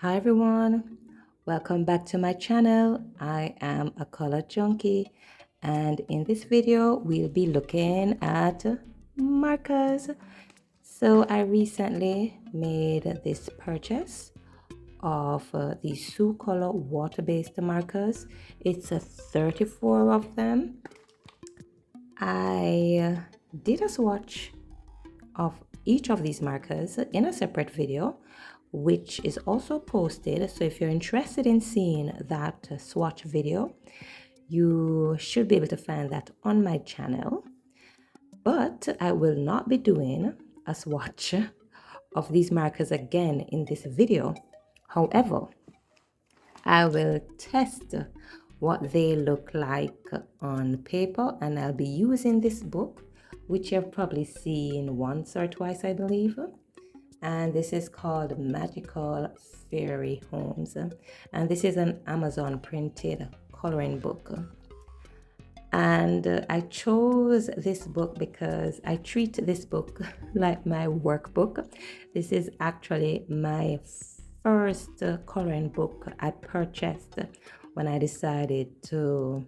Hi everyone, welcome back to my channel. I am a color junkie, and in this video we'll be looking at markers. So I recently made this purchase of the Soucolour water-based markers. It's 34 of them. I did a swatch of each of these markers in a separate video, which is also posted. So if you're interested in seeing that swatch video, you should be able to find that on my channel. But I will not be doing a swatch of these markers again in this video. However, I will test what they look like on paper, and I'll be using this book, which you've probably seen once or twice, I believe. And this is called Magical Fairy Homes. And this is an Amazon printed coloring book. And I chose this book because I treat this book like my workbook. This is actually my first coloring book I purchased when I decided to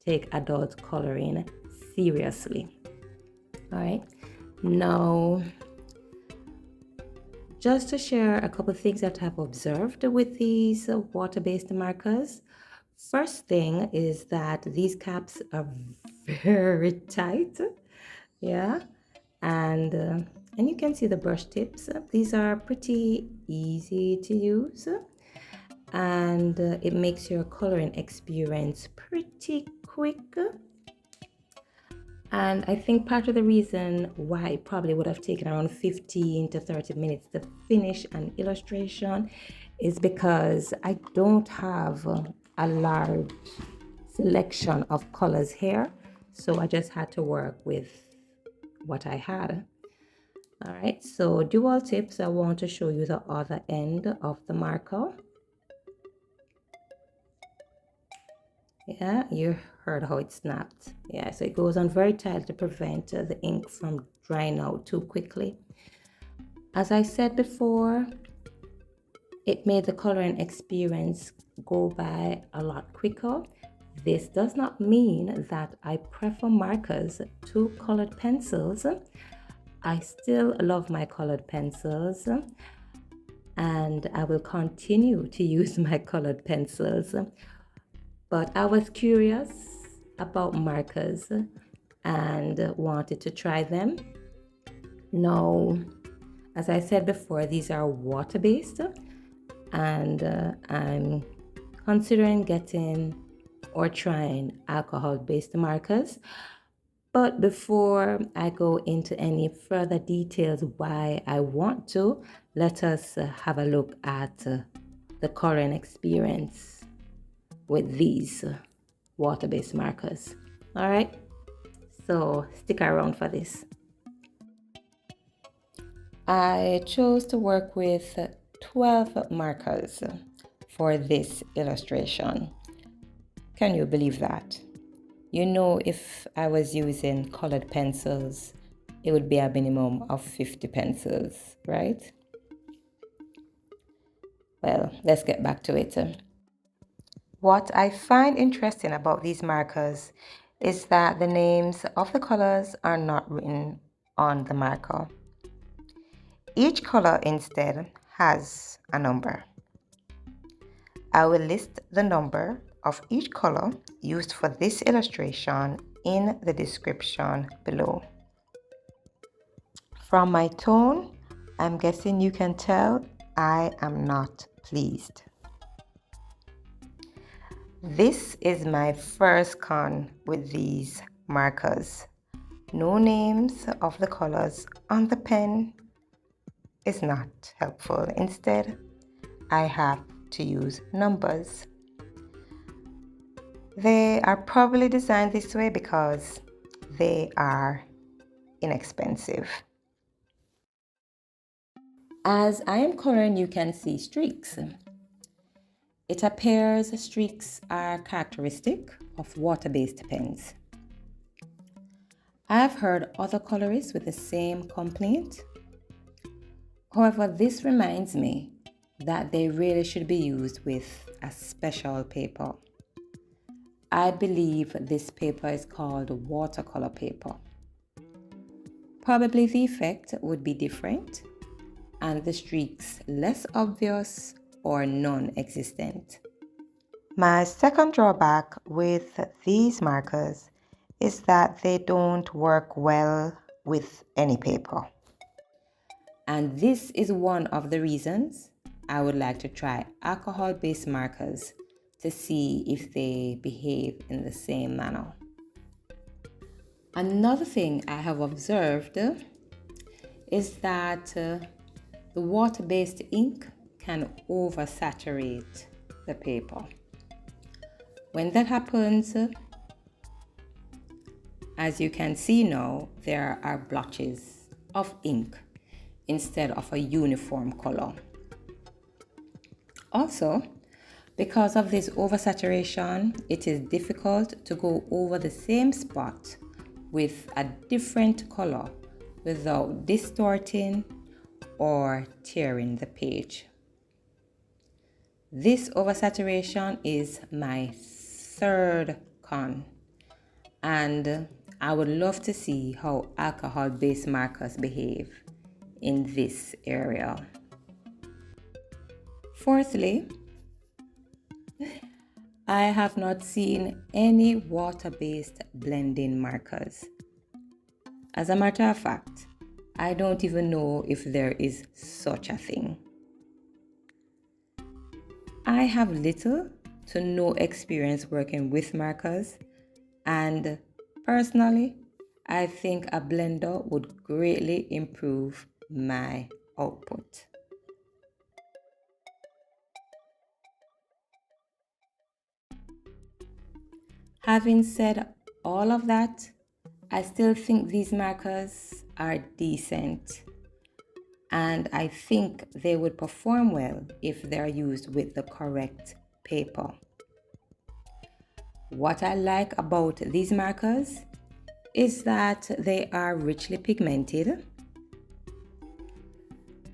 take adult coloring seriously. All right, now just to share a couple of things that I've observed with these water-based markers. First thing is that these caps are very tight, yeah, and you can see the brush tips. These are pretty easy to use, and it makes your coloring experience pretty quick. And I think part of the reason why it probably would have taken around 15 to 30 minutes to finish an illustration is because I don't have a large selection of colors here. So I just had to work with what I had. All right, so dual tips. I want to show you the other end of the marker. Yeah, you heard how it snapped. Yeah, so it goes on very tight to prevent the ink from drying out too quickly. As I said before, it made the coloring experience go by a lot quicker. This does not mean that I prefer markers to colored pencils. I still love my colored pencils, and I will continue to use my colored pencils. But I was curious about markers and wanted to try them. Now, as I said before, these are water-based, and I'm considering getting or trying alcohol-based markers. But before I go into any further details why I want to, let us have a look at the coloring experience with these water-based markers. All right, so stick around for this. I chose to work with 12 markers for this illustration. Can you believe that? You know, if I was using colored pencils, it would be a minimum of 50 pencils, right? Well, let's get back to it. What I find interesting about these markers is that the names of the colors are not written on the marker. Each color instead has a number. I will list the number of each color used for this illustration in the description below. From my tone, I'm guessing you can tell I am not pleased. This is my first con with these markers. No names of the colors on the pen is not helpful. Instead, I have to use numbers. They are probably designed this way because they are inexpensive. As I am coloring, you can see streaks. It appears streaks are characteristic of water-based pens. I have heard other colorists with the same complaint. However, this reminds me that they really should be used with a special paper. I believe this paper is called watercolor paper. Probably the effect would be different and the streaks less obvious or non-existent. My second drawback with these markers is that they don't work well with any paper. And this is one of the reasons I would like to try alcohol-based markers to see if they behave in the same manner. Another thing I have observed is that the water-based ink can oversaturate the paper. When that happens, as you can see now, there are blotches of ink instead of a uniform color. Also, because of this oversaturation, it is difficult to go over the same spot with a different color without distorting or tearing the page. This oversaturation is my third con, and I would love to see how alcohol-based markers behave in this area. Fourthly, I have not seen any water-based blending markers. As a matter of fact, I don't even know if there is such a thing. I have little to no experience working with markers, and personally, I think a blender would greatly improve my output. Having said all of that, I still think these markers are decent, and I think they would perform well if they're used with the correct paper. What I like about these markers is that they are richly pigmented.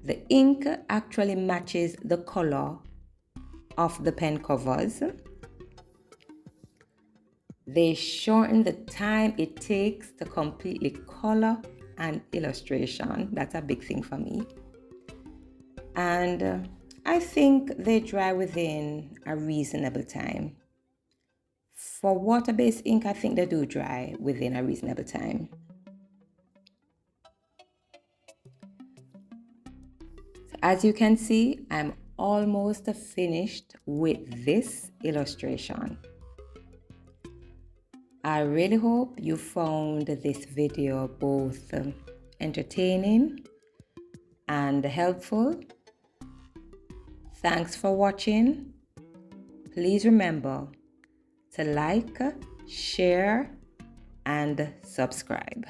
The ink actually matches the color of the pen covers. They shorten the time it takes to completely color an illustration. That's a big thing for me. And I think they dry within a reasonable time. For water-based ink, I think they do dry within a reasonable time. So as you can see, I'm almost finished with this illustration. I really hope you found this video both entertaining and helpful. Thanks for watching. Please remember to like, share, and subscribe.